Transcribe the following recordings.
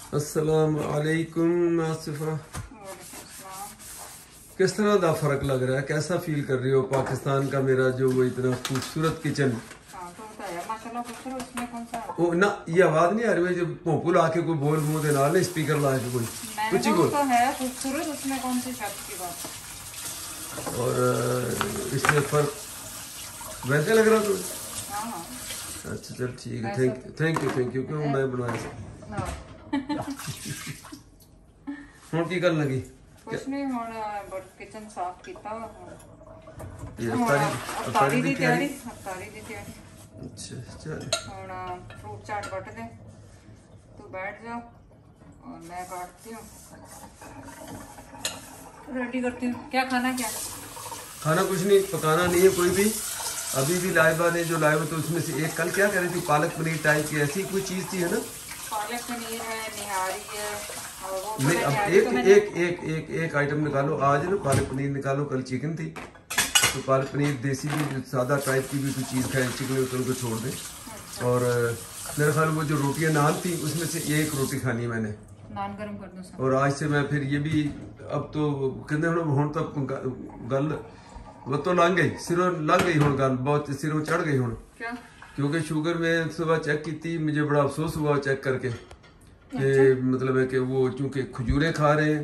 अस्सलाम वालेकुम आसिफा। किस तरह का फर्क लग रहा है, कैसा फील कर रही हो पाकिस्तान का मेरा जो वो इतना खूबसूरत किचन? वो ना ये आवाज नहीं आ रही है जो भोंपू ला के कोई बोल मुंह दे नाल स्पीकर ला के कोई कुछ ही बोल तो है खूबसूरत, उसमें कौन सी शक की बात। और इसमें फर्क वैसे लग रहा तो अच्छा चल ठीक है, थैंक यू क्यों मैं बनाया हूँ की कर लगी कुछ नहीं हुण किचन साफ कीता ये अफ्तारी दी तैयारी अच्छा चल हुण फ्रूट चाट कट दे, तू बैठ जा और मैं काटती हूँ, रेडी करती हूँ। क्या खाना, क्या खाना? कुछ नहीं पकाना नहीं है कोई भी। अभी भी लाइबा ने जो लाइबा तो उसमें से एक कल क्या करी थी, पालक पनीर टाइप की ऐसी कोई चीज थी है ना? पालक पनीर है, निहारी है और वो नहीं अब एक आइटम निकालो। आज ना पालक पनीर निकालो, कल चिकन थी तो पालक पनीर देसी भी सादा टाइप की भी कोई चीज़ खाए, चिकन उनको छोड़ दें। और मेरे ख्याल वो जो रोटियां नान थी उसमें से एक रोटी खानी है मैंने, नान गरम कर दो। और आज से मैं फिर ये भी अब तो कहते हूँ तक गल वो तो लंघ गई, सिरों लंघ गई हूँ, गल बहुत सिरों चढ़ गई हूँ। क्योंकि शुगर में सुबह चेक की थी, मुझे बड़ा अफसोस हुआ चेक करके कि मतलब है कि वो चूंकि खजूरें खा रहे हैं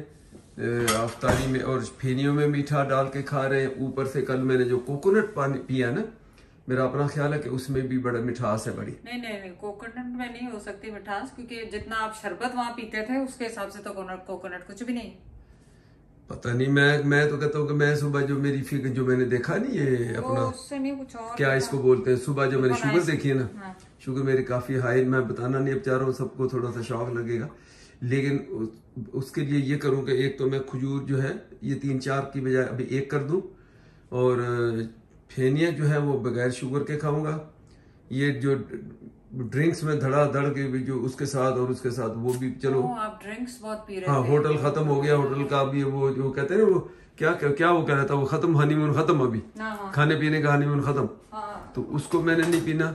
अफ्तारी में और फेनियों में मीठा डाल के खा रहे हैं, ऊपर से कल मैंने जो कोकोनट पानी पिया ना, मेरा अपना ख्याल है कि उसमें भी बड़ा मिठास है बड़ी। नहीं कोकोनट में नहीं हो सकती मिठास, क्योंकि जितना आप शरबत वहाँ पीते थे उसके हिसाब से तो कोकोनट कुछ भी नहीं। पता नहीं, मैं तो कहता हूँ कि मैं सुबह जो मेरी फिगर जो मैंने देखा नहीं ये अपना उससे नहीं कुछ और क्या इसको बोलते हैं, सुबह जो मैंने शुगर देखी है ना, हाँ। शुगर मेरी काफी हाई, मैं बताना नहीं अब चाह रहा हूँ, सबको थोड़ा सा शौक लगेगा, लेकिन उसके लिए ये करूँ कि एक तो मैं खजूर जो है ये 3-4 की बजाय अभी एक कर दूं, और फेनिया जो है वो बगैर शुगर के खाऊंगा। ये जो ड्रिंक्स में धड़ाधड़ के भी जो उसके साथ और उसके साथ वो भी चलो आप ड्रिंक्स बहुत पी रहे हाँ, होटल खत्म हो गया, होटल का भी वो जो कहते हैं वो क्या वो कह रहा था, वो खत्म, हनीमून खत्म, अभी खाने पीने का हनीमून खत्म, तो उसको मैंने नहीं पीना।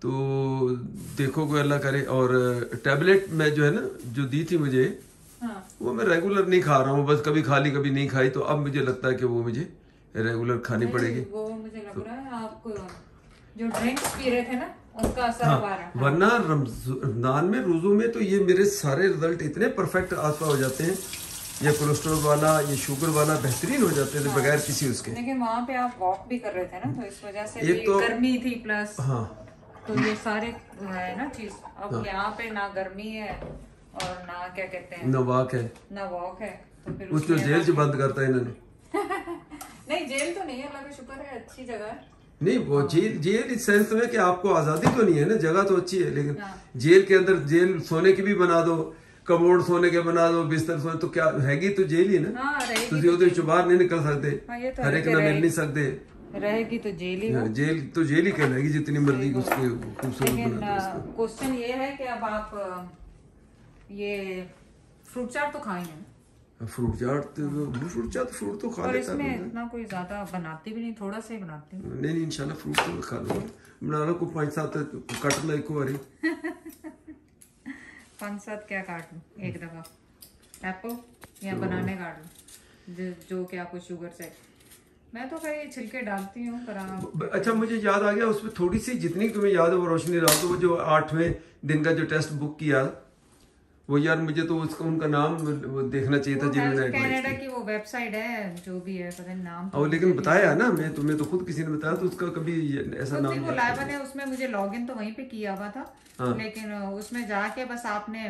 तो देखो कोई अल्लाह करे। और टैबलेट में जो है ना जो दी थी मुझे, वो मैं रेगुलर नहीं खा रहा हूँ, बस कभी खा ली कभी नहीं खाई, तो अब मुझे लगता है कि वो मुझे रेगुलर खानी पड़ेगी। वो मुझे लग रहा है आप जो ड्रिंक्स पी रहे थे ना उसका असर हुआ है। वरना रमजान में रोजों में तो ये मेरे सारे रिजल्ट इतने परफेक्ट आसपा हो जाते हैं, ये कोलेस्ट्रॉल वाला ये शुगर वाला बेहतरीन हो जाते थे बगैर किसी उसके। लेकिन वहाँ पे आप वॉक भी कर रहे थे ना, तो इस वजह से भी तो गर्मी थी प्लस, हाँ तो ये सारे है ना चीज। अब यहाँ पे ना गर्मी है और ना क्या कहते हैं ना वॉक है, तो फिर उस जो जेल से बंद करता है इन्होंने नहीं जेल तो नहीं है, अल्लाह का शुक्र है, अच्छी जगह है। नहीं वो जेल इस सेंस में कि आपको आजादी तो नहीं है ना, जगह तो अच्छी है, लेकिन जेल के अंदर जेल सोने की भी बना दो, कमोड सोने के बना दो, बिस्तर सोने, तो क्या हैगी तो जेल ही ना, तो बाहर नहीं निकल सकते, हर एक ना मिल नहीं सकते, रहेगी तो जेल ही। जेल तो जेल ही कहलाएगी जितनी मर्जी उसकी खूबसूरत बना दो। क्वेश्चन ये है कि अब आप ये फ्रूट चाट तो खाएंगे? फ्रूट चाट तो खा और लेता इसमें इतना कोई ज्यादा बनाती भी नहीं, थोड़ा सा ही बनाती हूँ। नहीं इंशाल्लाह फ्रूट तो खा लूंगा, बना लो को 5-7 कट लो एक बारी 5-7 क्या काट लूं एक दफा, एप्पल या बनाने काट लूं जो कि आपको शुगर से, मैं तो कहीं छिलके डालती हूँ पर। अच्छा मुझे याद आ गया, उसमें थोड़ी सी जितनी तुम्हें याद है वो रोशनी डाल दो, वो जो 8वें दिन का जो टेस्ट बुक किया वो, यार मुझे तो उसका उनका नाम वो देखना चाहिए था जिन्होंने कनाडा की वो वेबसाइट है जो भी है, पता नहीं नाम तो लेकिन बताया ना, मैं तुम्हें तो खुद किसी ने बताया, तो उसका कभी ऐसा नाम वो लाइव ने उसमें मुझे लॉगिन तो वहीं पे किया हुआ था, लेकिन उसमें जाके बस आपने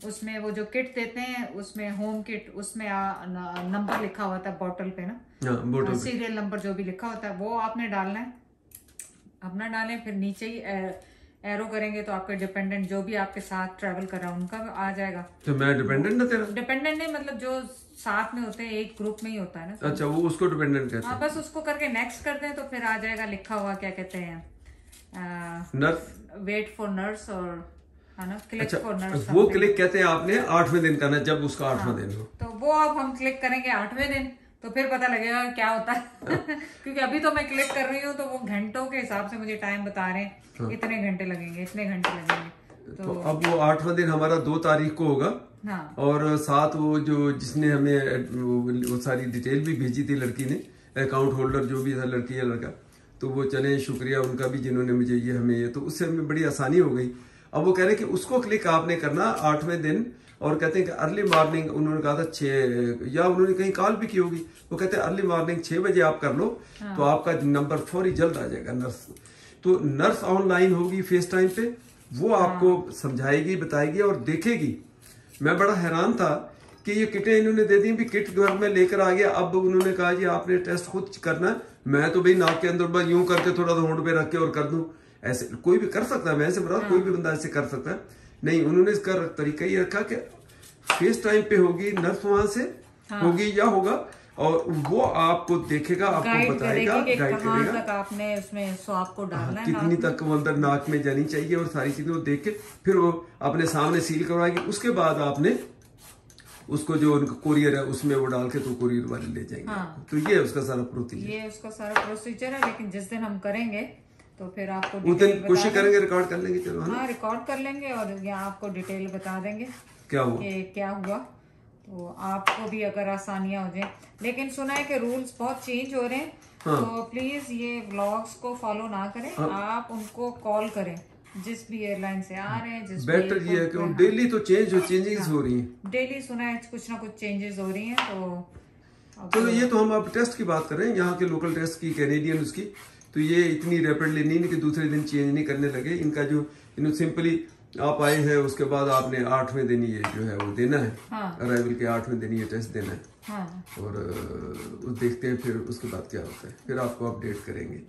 उसमें वो जो किट देते हैं उसमें होम किट, उसमें नंबर लिखा हुआ था बॉटल पे ना, सीरियल नंबर जो भी लिखा होता है वो आपने डालना है, अपना डालें, फिर नीचे ही एरो करेंगे तो आपके डिपेंडेंट जो भी आपके साथ ट्रैवल कर रहा है उनका आ जाएगा। तो मैं डिपेंडेंट ना तेरा? डिपेंडेंट नहीं, मतलब जो साथ में होते हैं एक ग्रुप में ही होता है ना। अच्छा वो उसको डिपेंडेंट कहते हैं। बस उसको करके नेक्स्ट कर दें तो फिर आ जाएगा लिखा हुआ क्या कहते हैं नर्स, वेट फॉर नर्स, और है ना क्लिक फॉर नर्स, वो क्लिक कहते हैं आपने 8वें दिन करना, जब उसका 8वां दिन हो तो वो अब हम क्लिक करेंगे 8वें दिन, तो फिर पता लगेगा क्या होता है क्योंकि अभी तो मैं क्लिक कर रही हूँ तो वो घंटों के हिसाब से मुझे टाइम बता रहे हैं, इतने घंटे लगेंगे इतने घंटे लगेंगे, तो अब वो 8वां दिन हमारा 2 तारीख को होगा। हाँ। और साथ वो जो जिसने हमें वो सारी डिटेल भी भेजी थी लड़की ने, अकाउंट होल्डर जो भी था, लड़की या लड़का, तो वो चले शुक्रिया उनका भी जिन्होंने मुझे ये हमें ये, तो उससे हमें बड़ी आसानी हो गई। अब वो कह रहे हैं कि उसको क्लिक आपने करना 8वें दिन, और कहते हैं कि अर्ली मॉर्निंग, उन्होंने कहा था 6, या उन्होंने कहीं कॉल भी की होगी, वो कहते हैं अर्ली मॉर्निंग 6 बजे आप कर लो। हाँ। तो आपका नंबर फौरी जल्द आ जाएगा। नर्स, तो नर्स ऑनलाइन होगी फेस टाइम पे, वो आपको समझाएगी, बताएगी और देखेगी। मैं बड़ा हैरान था कि ये किटें इन्होंने दे दी, भी किट घर में लेकर आ गया। अब उन्होंने कहा जी आपने टेस्ट खुद करना। मैं तो भाई नाक के अंदर बस यूं करके थोड़ा सा होंठ पे रख के और कर दूं, ऐसे कोई भी कर सकता है। मैं ऐसे बता, कोई भी बंदा ऐसे कर सकता है। नहीं, उन्होंने इसका तरीका ये रखा कि फेस टाइम पे होगी नर्स, वहां से होगी या होगा, और वो आपको देखेगा, आपको बताएगा, गाइड करेगा आपने उसमें स्वाब को डालना है, कितनी तक वो अंदर नाक में जानी चाहिए, और सारी चीजें वो देख के फिर वो अपने सामने सील करवाएगी। उसके बाद आपने उसको जो उनका कोरियर है उसमें वो डाल के तो कोरियर वाले ले जाएंगे। हाँ। तो ये उसका सारा प्रोसीजर, ये उसका सारा प्रोसीजर है। लेकिन जिस दिन हम करेंगे तो फिर आपको उस दिन कोशिश करेंगे, रिकॉर्ड कर लेंगे। चलो हाँ, रिकॉर्ड कर लेंगे और यहाँ आपको डिटेल बता देंगे क्या हुआ, क्या हुआ, तो आपको भी अगर आसानियां हो जाए। लेकिन सुना है कि रूल्स बहुत चेंज हो रहे हैं। हाँ। तो प्लीज ये व्लॉग्स को फॉलो ना करें। हाँ। आप उनको कॉल करें जिस भी एयरलाइन से आ रहे हैं, जिस बेटर ये है कि डेली तो चेंजेस हो रही हैं। डेली सुना है कुछ ना कुछ चेंजेस हो रही हैं। तो चलो ये तो हम अब टेस्ट की बात कर रहे हैं, यहाँ के लोकल टेस्ट की, कैनेडियन उसकी, तो ये इतनी रैपिडली नहीं कि दूसरे दिन चेंज नहीं करने लगे। इनका जो सिंपली आप आए हैं उसके बाद आपने 8वें दिन ये जो है वो देना है। हाँ। अराइवल के 8वें दिन ये टेस्ट देना है। हाँ। और देखते हैं फिर उसके बाद क्या होता है, फिर आपको अपडेट करेंगे।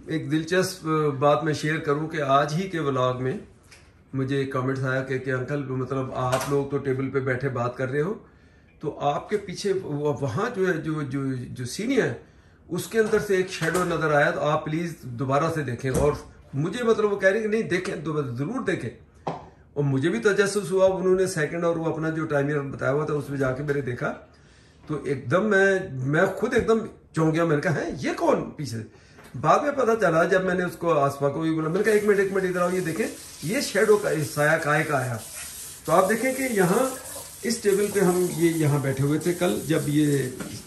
एक दिलचस्प बात मैं शेयर करूं कि आज ही के व्लॉग में मुझे एक कमेंट्स आया कि अंकल मतलब आप लोग तो टेबल पे बैठे बात कर रहे हो, तो आपके पीछे वहाँ जो है जो सीनियर है उसके अंदर से एक शेडो नजर आया, तो आप प्लीज दोबारा से देखें। और मुझे मतलब वो कह रहे कि नहीं देखें, जरूर देखें। और मुझे भी तजस्सुस हुआ, उन्होंने सेकंड और वो अपना जो टाइमर बताया हुआ था उसमें जाके मैंने देखा, तो एकदम मैं खुद एकदम चौंक गया। मैंने कहा है ये कौन पीछे। बाद में पता चला जब मैंने उसको आसफा को भी बोला, मैंने कहा एक मिनट इधर आओ, ये देखें ये शेडो का साया काय का आया। तो आप देखें कि यहाँ इस टेबल पे हम ये यहाँ बैठे हुए थे कल, जब ये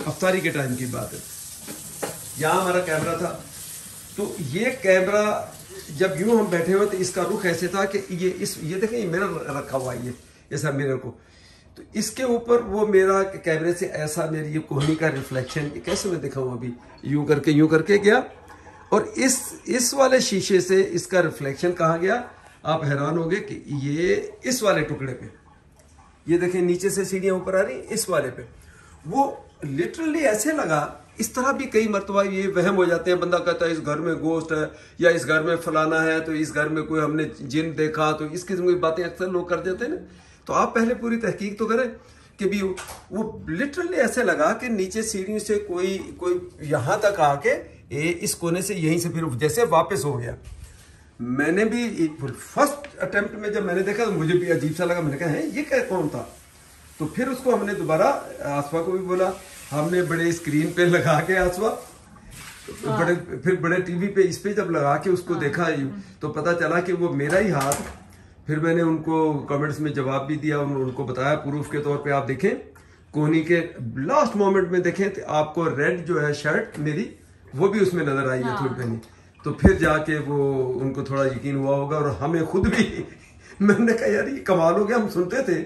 अफ्तारी के टाइम की बात है, यहाँ हमारा कैमरा था। तो ये कैमरा जब यूं हम बैठे हुए थे, इसका रुख ऐसे था कि ये देखें ये मिरर रखा हुआ है, ये सब मिरर को, तो इसके ऊपर वो मेरा कैमरे से ऐसा मेरी ये कोहनी का रिफ्लेक्शन, कैसे मैं दिखाऊं, अभी यूं करके गया, और इस वाले शीशे से इसका रिफ्लेक्शन कहाँ गया, आप हैरान होंगे कि ये इस वाले टुकड़े पे, ये देखें नीचे से सीढ़ियां ऊपर आ रही, इस वाले पे वो लिटरली ऐसे लगा। इस तरह भी कई मरतबा ये वहम हो जाते हैं, बंदा कहता है इस घर में गोश्त है या इस घर में फलाना है, तो इस घर में कोई हमने जिन देखा, तो इस किस्म की बातें अक्सर लोग कर देते हैं ना। तो आप पहले पूरी तहकीक तो करें कि भी वो लिटरली ऐसे लगा कि नीचे सीढ़ियों से कोई यहाँ तक आके इस कोने से यहीं से फिर जैसे वापस हो गया। मैंने भी फर्स्ट अटेम्प्ट में जब मैंने देखा तो मुझे भी अजीब सा लगा। मैंने कहा है ये क्या कौन था, तो फिर उसको हमने दोबारा आसफा को भी बोला, हमने बड़े स्क्रीन पे लगा के आसफा फिर बड़े टीवी पे इस पे जब लगा के उसको देखा तो पता चला कि वो मेरा ही हाथ। फिर मैंने उनको कमेंट्स में जवाब भी दिया, उनको बताया प्रूफ के तौर पे, आप देखें कोहनी के लास्ट मोमेंट में देखें तो आपको रेड जो है शर्ट मेरी वो भी उसमें नजर आई है थोड़ी पहनी। तो फिर जाके वो उनको थोड़ा यकीन हुआ होगा, और हमें खुद भी मैंने कहा यार ये कमाल हो गया, हम सुनते थे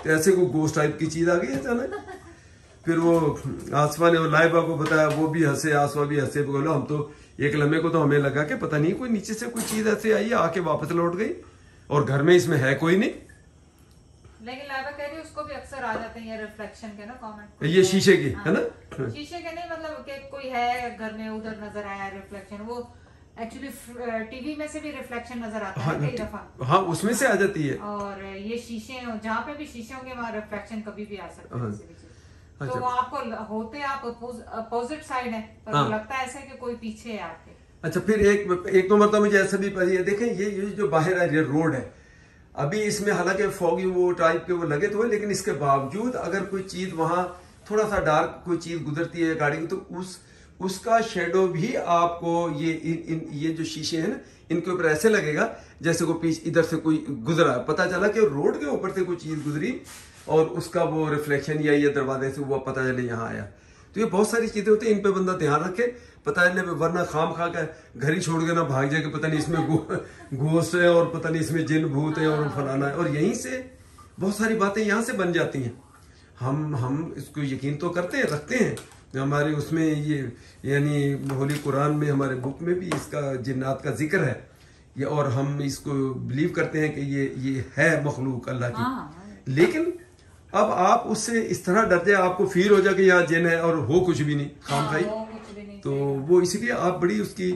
तो ऐसे कोई गोस्ट टाइप की चीज आ गई अचानक। फिर वो आसफा ने लाइबा को बताया, वो भी हंसे, आसफा भी हंसे, बोलो हम तो एक लम्हे को तो हमें लगा कि पता नहीं कोई नीचे से कोई चीज ऐसे आई, आके वापस लौट गई, और घर में इसमें है कोई नहीं। लेकिन लाइबा कह रही है उसको भी अक्सर आ जाते हैं ये रिफ्लेक्शन के ना कमेंट, ये शीशे की है ना, शीशे के नहीं, मतलब कि कोई है घर में उधर नजर आया रिफ्लेक्शन, वो एक्चुअली टीवी में से भी रिफ्लेक्शन नजर आता है कई दफा। हाँ उसमें से आ जाती है, और ये शीशे जहाँ पे भी शीशे होंगे वहाँ रिफ्लेक्शन कभी भी आ सकता है। तो आपको होते आप अपोजिट साइड है, पर लगता है ऐसा कि कोई पीछे है आपके। अच्छा, फिर एक दो मरतबा मुझे ऐसा भी पता, देखें ये जो बाहर है ये रोड है, अभी इसमें हालांकि फॉगी वो टाइप के वो लगे तो है, लेकिन इसके बावजूद अगर कोई चीज वहां थोड़ा सा डार्क कोई चीज गुजरती है गाड़ी की, तो उसका शेडो भी आपको ये जो शीशे हैं ना, इनके ऊपर ऐसे लगेगा जैसे को पीछे इधर से कोई गुजरा, पता चला कि रोड के ऊपर से कोई चीज गुजरी और उसका वो रिफ्लेक्शन या ये दरवाजे से वो पता चले यहाँ आया। तो ये बहुत सारी चीजें होती हैं, इन पे बंदा ध्यान रखे, पता चले वरना खाम खा के घर ही छोड़ के ना भाग जाए कि पता नहीं इसमें घोस्ट है और पता नहीं इसमें जिन भूत है और फलाना है। और यहीं से बहुत सारी बातें यहाँ से बन जाती हैं। हम इसको यकीन तो करते हैं, रखते हैं, हमारे उसमें ये यानी होली कुरान में हमारे बुक में भी इसका जिन्नात का जिक्र है ये, और हम इसको बिलीव करते हैं कि ये है मखलूक अल्लाह की। लेकिन अब आप उससे इस तरह डर जाए, आपको फील हो जाए कि यहाँ जिन है और हो कुछ भी नहीं, खाम खाई, तो वो इसलिए आप बड़ी उसकी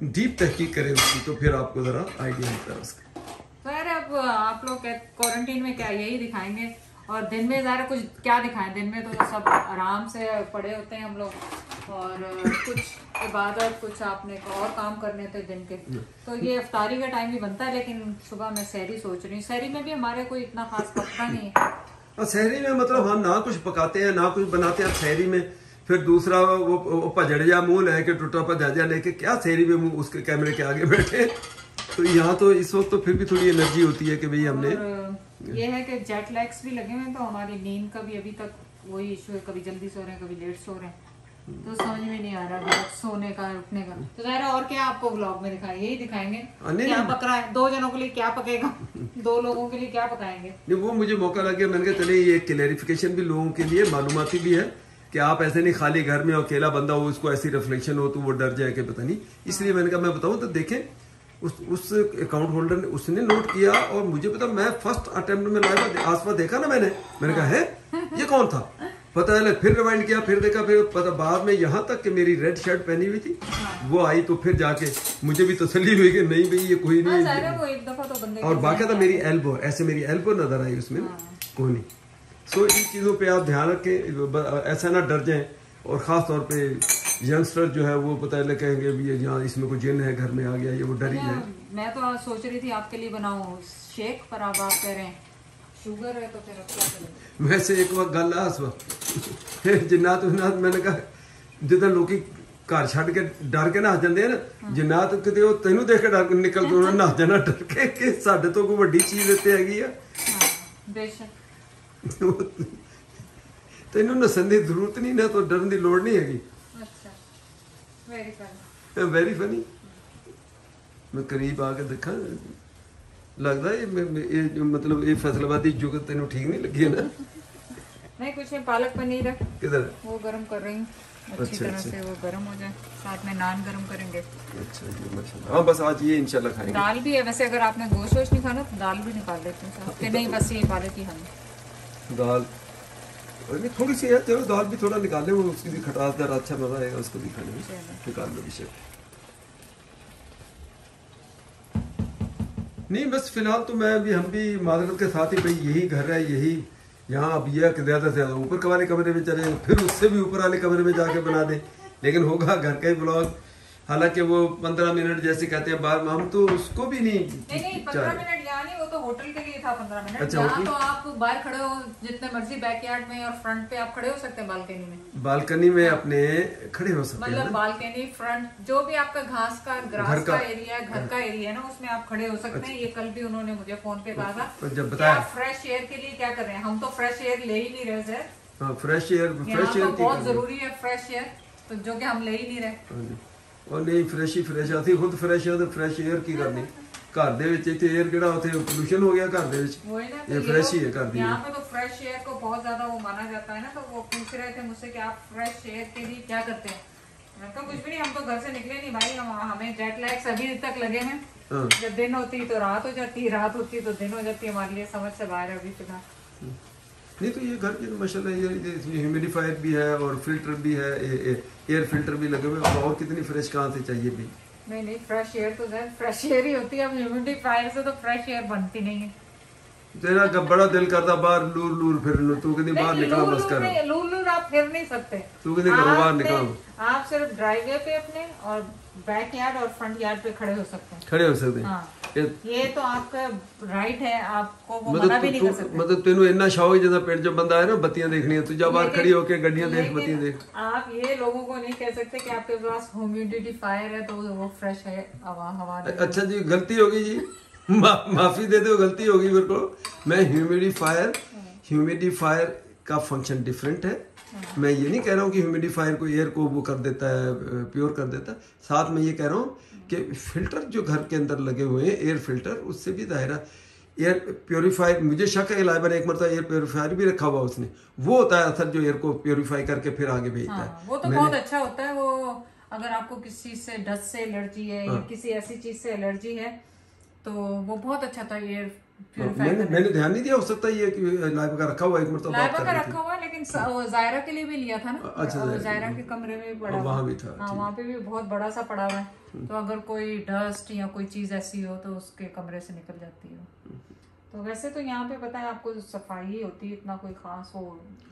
डीप तहकीक करें उसकी, तो फिर आपको जरा आइडिया मिलता है उसका। सर अब आप लोग क्वारंटीन में क्या यही दिखाएंगे, और दिन में ज़रा कुछ क्या दिखाएं? दिन में तो सब आराम से पड़े होते हैं हम लोग, और कुछ इबादत, कुछ आपने और काम करने थे दिन के, तो ये इफ्तारी का टाइम भी बनता है। लेकिन सुबह मैं सहरी सोच रही हूँ, सहरी में भी हमारे कोई इतना खास पकता नहीं है। सहरी में मतलब हम ना कुछ पकाते हैं ना कुछ बनाते हैं सहरी में, फिर दूसरा वो पजड़िया मुंह लेके टूटा पजाजा लेके क्या सहरी में मुंह उसके कैमरे के आगे बैठे। तो यहाँ तो इस वक्त तो फिर भी थोड़ी एनर्जी होती है कि भाई हमने, ये है कि जेट लैग्स भी लगे हुए हैं, तो हमारी नींद का भी अभी तक वही इशू है, कभी जल्दी सो रहे हैं कभी लेट सो रहे हैं, तो समझ में नहीं आ रहा सोने का उठने का। तो ज़रा और क्या आपको व्लॉग में दिखाएं? यही दिखाएंगे क्या पक रहा है, 2 जनों के लिए क्या पकेगा, 2 लोगों के लिए क्या पकाएंगे। नहीं वो मुझे मौका लग गया, मैंने कहा चले ये क्लैरिफिकेशन भी लोगों के लिए मालूमाती भी है कि आप ऐसे नहीं खाली घर में अकेला बंदा हो उसको ऐसी रिफ्लेक्शन हो तो वो डर जाए कि पता नहीं, इसलिए मैंने कहा मैं बताऊं। तो देखें उस अकाउंट होल्डर ने उसने नोट किया, और मुझे पता, मैं फर्स्ट अटेम्प्ट में लाइव आसपास देखा ना मैंने कहा है ये कौन था, पता है, फिर रिवाइंड किया, फिर देखा, फिर पता बाद में यहाँ तक कि मेरी रेड शर्ट पहनी हुई थी वो आई, तो फिर जाके मुझे भी तसल्ली हुई कि नहीं भाई ये कोई नहीं है। वो एक दफा तो बंदे और बाकी था मेरी एल्बो, ऐसे मेरी एल्बो नजर आई उसमें, कोई नहीं। सो इन चीजों पे आप ध्यान रखें, ऐसा ना डर जाएं, और खास तौर पे यंगस्टर जो है वो पता है कहेंगे भी यहाँ इसमें कोई जिन है घर में आ गया, ये वो डर ही है। मैं तो आज सोच रही थी आपके लिए बनाऊं शेक, पर आप कह रहे हैं शुगर है तो फिर अब क्या करें। वैसे एक वक्त गल आ फिर जिन्नात मैंने कहा जिदा लोग घर छड़ के डर के नस जाते हैं ना, जिन्नात किते तेनू देख के डर निकल के उन्होंने नस जाना डर के कि साडे तो कोई वड्डी चीज इत्ते हैगी आ। बेशक तेनू नसन की जरूरत नहीं ना, तो डरन की लोड़ नहीं हैगी। Very funny. मैं करीब आके देखा, लगता है मतलब ये फैसलाबादी जुगत तेन ठीक नहीं लगी है ना। नहीं कुछ नहीं, पालक पनीर है किधर वो गरम कर रही हूँ अच्छी तरह से, वो गरम हो जाए, साथ में नान गरम करेंगे। अच्छा जी माशाल्लाह। हाँ बस आज ये इंशाल्लाह खाएंगे। दाल भी है वैसे, अगर आपने गोश्त वोश्त नहीं खाना तो दाल भी निकाल लेते हैं कि नहीं, बस ये पालक ही खानी दाल, और थोड़ी सी है, चलो दाल भी थोड़ा निकाल ले, वो उसकी भी खटासदार अच्छा मजा आएगा उसको भी खाने में, निकाल लो विषय नहीं। बस फिलहाल तो मैं भी, हम भी मादरत के साथ ही भाई यही घर है, यही यहाँ अब यह ज्यादा से ज्यादा ऊपर वाले कमरे में चले, फिर उससे भी ऊपर वाले कमरे में जाके बना दे, लेकिन होगा घर का ही ब्लॉग। हालांकि वो 15 मिनट जैसे कहते हैं बाहर, हम तो उसको भी नहीं 15 मिनट यहाँ नहीं, वो तो होटल के लिए था 15 मिनट। अच्छा, यहाँ तो आप बाहर खड़े हो जितने मर्जी बैकयार्ड में, और फ्रंट पे आप खड़े हो सकते हैं बालकनी में, बालकनी में अपने खड़े हो सकते हैं, मतलब बालकनी फ्रंट जो भी आपका घास का ग्रास का एरिया, घर का एरिया है ना, उसमें आप खड़े हो सकते हैं। ये कल भी उन्होंने मुझे फोन पे कहा था जब बताया फ्रेश एयर के लिए क्या कर रहे हैं, हम तो फ्रेश एयर ले ही नहीं रहे सर। फ्रेश एयर बहुत जरूरी है फ्रेश एयर, तो जो कि हम ले ही नहीं रहे। और नहीं फ्रेश ही फ्रेश आती, खुद फ्रेश है तो फ्रेश एयर की करनी, घर ਦੇ ਵਿੱਚ ਇੱਥੇ 에ਅਰ ਕਿਹੜਾ ਉੱਥੇ ਪੋਲੂਸ਼ਨ ਹੋ ਗਿਆ घर ਦੇ ਵਿੱਚ, ये फ्रेश ही है घर दी। यहाँ पे तो फ्रेश एयर को बहुत ज्यादा वो माना जाता है ना, तो वो पूछ रहे थे मुझसे कि आप फ्रेश एयर के लिए क्या करते हैं। मैंने कहा कुछ भी नहीं, हम तो घर से निकले नहीं भाई, हमें जेट लैग्स अभी तक लगे हैं। जब दिन होती तो रात हो जाती, रात होती तो दिन हो जाती, हमारे लिए समझ से बाहर है अभी फिलहाल। नहीं तो ये घर की तो माशाल्लाह ये ह्यूमिडिफायर भी है और फिल्टर भी है, एयर फिल्टर भी लगे हुए, और कितनी फ्रेश कहाँ से चाहिए भी। नहीं फ्रेश एयर तो फ्रेश एयर ही होती है, अब ह्यूमिडिफायर से तो फ्रेश एयर बनती नहीं है। तेरा बड़ा दिल करता बाहर लूर लूर फिर तू कहीं बाहर निकला बस कर, लूर लूर आप फिर नहीं सकते, तू कहीं घरों बाहर निकला, आप सिर्फ ड्राइववे पे अपने और बैक यार्ड और फ्रंट यार्ड पे खड़े हो सकते हैं, खड़े हो सकते हैं। हाँ ये तो आपका राइट है, आपको वो मना भी नहीं कर सकते। मतलब तेनू इतना शौक जैसा पेट जो बंदा है ना बत्तियां देखनी है, तू जब बाहर खड़ी होके गड्डियां देख, बत्तियां देख। आप ये लोगों को नहीं कह सकते कि आपके पास ह्यूमिडिफायर है तो वो फ्रेश है हवा। अच्छा जी, गलती होगी जी, माफी दे दो, गलती होगी मेरे को। मैं ह्यूमिडिफायर का फंक्शन डिफरेंट है। मैं ये नहीं कह रहा हूँ कि ह्यूमिडिफायर को एयर को वो कर देता है, प्योर कर देता है। साथ में ये कह रहा हूँ कि फिल्टर जो घर के अंदर लगे हुए हैं, एयर फिल्टर, उससे भी दायरा एयर प्योरीफायर। मुझे शक है लाइबा ने एक मरतबा एयर प्योरीफायर भी रखा हुआ उसने, वो होता है असर जो एयर को प्योरीफाई करके फिर आगे भेजता है। वो तो बहुत अच्छा होता है। वो अगर आपको किसी से डस्ट से एलर्जी है या किसी ऐसी चीज से एलर्जी है तो वो बहुत अच्छा था एयर प्योरीफायर। मैंने ध्यान नहीं दिया, हो सकता है ये कि लाइबा का रखा हुआ एक मरतबा लाइबा का रखा हुआ, लेकिन जायरा के लिए भी लिया था ना। अच्छा, जायरा के कमरे में भी पड़ा, वहाँ भी था। हाँ, वहाँ पे भी बहुत बड़ा सा पड़ा हुआ है। तो अगर कोई डस्ट या कोई चीज ऐसी हो तो उसके कमरे से निकल जाती है। तो वैसे तो यहाँ पे पता है आपको सफाई होती है, इतना कोई खास वो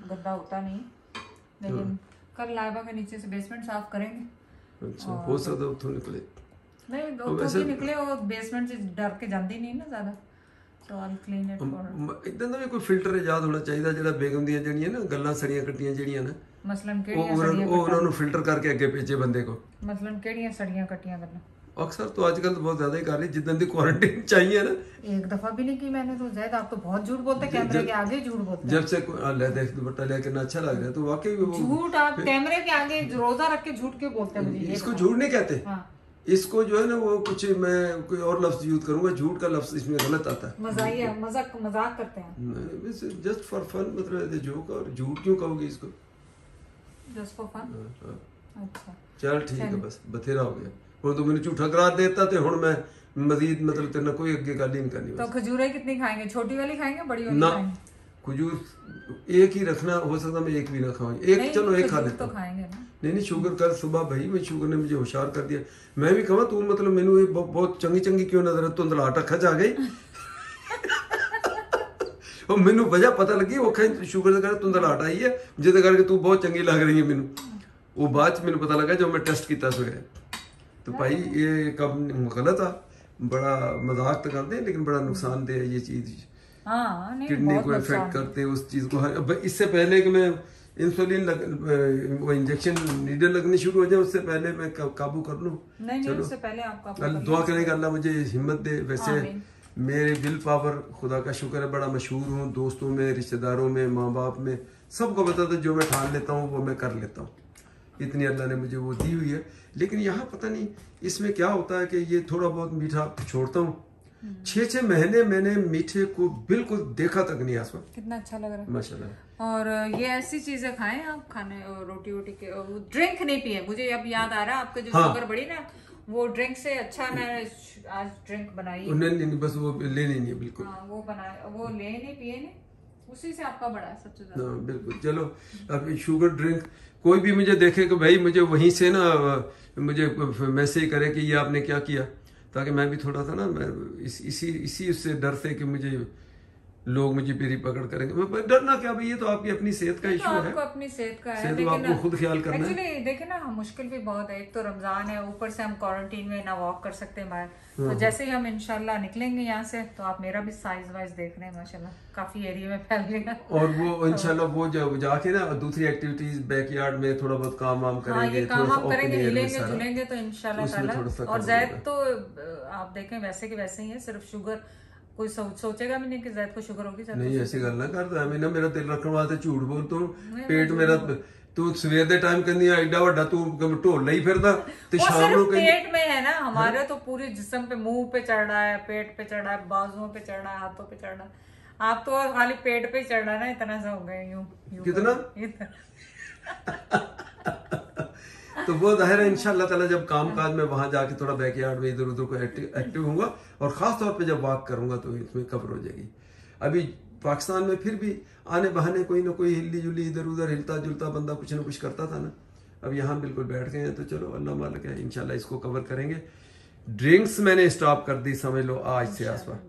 गंदा होता नहीं, लेकिन कल लाइबा के नीचे से बेसमेंट साफ करेंगे। अच्छा, हो सकता है उठो निकले, नहीं उठो भी निकले, और बेसमेंट से डर के जाती नहीं ना ज्यादा, तो आई क्लीन इट फॉर। इदां दा भी कोई फिल्टर इजाद होना चाहिए जेड़ा बेगम ਦੀਆਂ ਜਿਹੜੀਆਂ ਨਾ ਗੱਲਾਂ ਸੜੀਆਂ ਕੱਟੀਆਂ ਜਿਹੜੀਆਂ ਨਾ, ਮਸਲਨ ਉਹ ਉਹਨਾਂ ਨੂੰ ਫਿਲਟਰ ਕਰਕੇ ਅੱਗੇ ਭੇਜੇ ਬੰਦੇ को। ਮਸਲਨ ਕਿਹੜੀਆਂ ਸੜੀਆਂ ਕੱਟੀਆਂ ਗੱਲਾਂ? अक्सर तो आजकल तो बहुत ज्यादा ही कर रही, जितने दी क्वारंटाइन चाहिए ना। एक दफा भी नहीं की मैंने तो। ज़ायद आप तो बहुत झूठ बोलते, कैमरे के आगे झूठ बोलते। जब से ले देख दुपट्टा ले कितना अच्छा लग रहा है, तो वाकई झूठ आप कैमरे के आगे रोजा रख के झूठ क्यों बोलते हैं? मुझे इसको झूठ नहीं कहते। इसको जो है ना वो कुछ मैं कोई और लफ्ज यूज करूंगा, झूठ का लफ्ज इसमें गलत आता है। मजाक करते हैं जस्ट फॉर फन, मतलब जोक। और झूठ क्यों कहोगे इसको? Just for fun. अच्छा चल ठीक है, बस बथेरा हो गया। ਹੁਣ ਤੂੰ ਮੈਨੂੰ ਝੂਠਾ ਕਰਾ देता ਤੇ ਹੁਣ ਮੈਂ मजीद मतलब तेरे ना कोई अगे गल ही नहीं करनी। तो खजूरें कितनी खाएंगे? छोटी वाली खाएंगे, बड़ी वाली खाएंगे? खजूर एक ही रखना, हो सकता मैं एक भी ना खाऊं। एक चलो एक खा लेता तो खाएंगे ना। नहीं शुगर कल सुबह भाई मैं शुगर ने मुझे होशियार कर दिया। मैं भी कहवा तू मतलब मैनू ये बहुत चंगी चंगी क्यों नजर धुंधलाहट अखा च आ गई। और मैनू वजह पता लगी वो शुगर के कारण धुंधलाहट आई है, जिसके करके तू बहुत चंगी लग रही है मैनू। वो बाद च मैनू पता लगा जब मैं टेस्ट किया सवेरे। तो भाई ये कब गलत आ, बड़ा मजाक तो करते हैं लेकिन बड़ा नुकसानदेह है ये चीज। किडनी को इफेक्ट करते हैं उस चीज को। इससे पहले कि मैं इंसुलिन वो इंजेक्शन नीडल लगनी शुरू हो जाए उससे पहले मैं काबू कर लूं। चलो उससे पहले आपका दुआ करें कि अल्लाह मुझे हिम्मत दे। वैसे मेरे विल पावर खुदा का शुक्र है बड़ा मशहूर हूँ, दोस्तों में, रिश्तेदारों में, माँ बाप में, सबको बताता जो मैं ठान लेता हूँ वो मैं कर लेता हूँ। इतनी अल्लाह ने मुझे वो दी हुई है। लेकिन यहाँ पता नहीं इसमें क्या होता है कि ये थोड़ा बहुत मीठा छोड़ता हूँ। 6-6 महीने मैंने मीठे को बिल्कुल देखा तक नहीं आसपास। कितना अच्छा लग रहा है माशाल्लाह। और ये ऐसी चीजें खाएं आप, खाने रोटी वोटी के। ड्रिंक नहीं पिए, मुझे अब याद आ रहा है आपके जो शुगर बढ़ी ना, वो ड्रिंक से अच्छा मैंने आज ड्रिंक बनाई। नहीं बस वो लेनी नहीं है बिल्कुल। वो बनाए, वो ले नहीं पिए नहीं, उसी से आपका बड़ा है सबसे ज्यादा। बिल्कुल। चलो अब शुगर ड्रिंक कोई भी मुझे देखे कि भाई मुझे वहीं से ना मुझे मैसेज करे कि ये आपने क्या किया, ताकि मैं भी थोड़ा सा ना मैं इसी उससे डर से कि मुझे लोग मुझे पेरी पकड़ करेंगे। मैं डरना क्या भाई, ये तो आपकी अपनी सेहत का इशू है। आपको अपनी सेहत का है, लेकिन आपको खुद ख्याल करना है। एक्चुअली देखिए ना, मुश्किल भी बहुत है। एक तो रमजान है, ऊपर से हम क्वारंटीन में ना वॉक कर सकते हैं बाहर। तो जैसे ही हम इंशाल्लाह निकलेंगे यहाँ से तो आप मेरा भी साइज वाइज देख रहे हैं माशाल्लाह काफी एरिया में फैल गया। और वो इंशाल्लाह वो जाके ना दूसरी एक्टिविटीज बैकयार्ड में थोड़ा बहुत काम वाम करेंगे, काम वाम करेंगे, हिलेंगे जुलेंगे तो इंशाल्लाह ताला। और ज़ैद तो आप देखें वैसे के वैसे ही है, सिर्फ शुगर कोई सोचेगा भी नहीं कि ज़ैद को शुगर होगी। नहीं ऐसी गल ना करता मैं ना, मेरा दिल रखने वास्ते झूठ बोल तू पेट मेरा तू सवेर दे टाइम कहनी एडा वड्डा तू ढोल ही फिरदा ते शाम ਨੂੰ पेट में है ना। हमारे तो पूरे जिस्म पे, मुंह पे चढ़ रहा है, पेट पे चढ़ रहा है, बाजुओं पे चढ़ रहा है, हाथों पे चढ़ रहा है। आप तो खाली पेट पे चढ़ रहा है ना, इतना सा हो गए यूं कितना। तो वो जाहिर है इंशाल्लाह ताला जब काम काज में वहां जाके थोड़ा बैकयार्ड में इधर उधर को एक्टिव होऊंगा और खास तौर पे जब वॉक करूंगा तो इसमें कवर हो जाएगी। अभी पाकिस्तान में फिर भी आने बहाने कोई ना कोई हिल्ली जुली इधर उधर हिलता जुलता बंदा कुछ ना कुछ करता था ना। अब यहाँ बिल्कुल बैठ गए हैं तो चलो अल्लाह मालिक है, इंशाल्लाह इसको कवर करेंगे। ड्रिंक्स मैंने स्टॉप कर दी समझ लो आज से आसपास।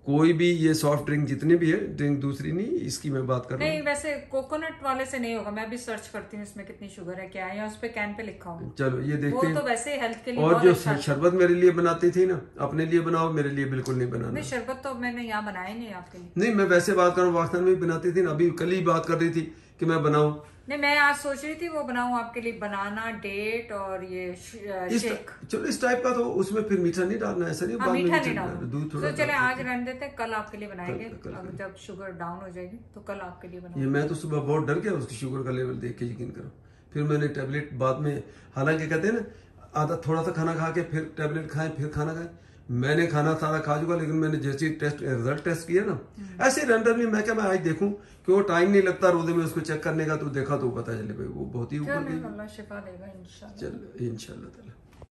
कोई भी ये सॉफ्ट ड्रिंक जितनी भी है, ड्रिंक दूसरी नहीं, इसकी मैं बात कर रहा हूँ। नहीं वैसे कोकोनट वाले से नहीं होगा, मैं भी सर्च करती हूँ इसमें कितनी शुगर है क्या है, या उस पे कैन पे लिखा हुआ। चलो ये देखते हैं। वो तो वैसे हेल्थ के लिए और बहुत जो अच्छा शरबत मेरे लिए बनाती थी ना, अपने लिए बनाओ, मेरे लिए बिल्कुल नहीं बनाना। नहीं शरबत तो मैंने यहाँ बनाया नहीं आपके लिए। नहीं मैं वैसे बात कर रहा हूँ, पाकिस्तान में भी बनाती थी ना, अभी कल ही बात कर रही थी कि मैं बनाऊं। नहीं मैं आज सोच रही थी वो बनाऊं आपके लिए, बनाना डेट और ये शेक। चलो इस टाइप का, तो उसमें फिर मीठा नहीं डालना, ऐसा नहीं, बाद में मीठा नहीं डालना, दूध थोड़ा। तो चले आज रहने देते हैं, कल आपके लिए बनाएंगे। अब जब शुगर डाउन हो जाएगी तो कल आपके लिए बनाएंगे। ये मैं तो सुबह बहुत डर गया उसकी शुगर का लेवल देख के, यकीन करो। फिर मैंने टैबलेट बाद में, हालांकि कहते हैं ना आधा थोड़ा सा खाना खा के फिर टैबलेट खाएं फिर खाना खाएं, मैंने खाना सारा खा चुका, लेकिन मैंने जैसे रिजल्ट टेस्ट किया ना, ऐसे रैंडमली मैं क्या, मैं आज देखूं कि वो टाइम नहीं लगता रोजे में उसको चेक करने का, तो देखा तो पता चले भाई वो बहुत ही ऊपर गई। अल्लाह शिफा देगा इंशाल्लाह। चलो इंशाल्लाह।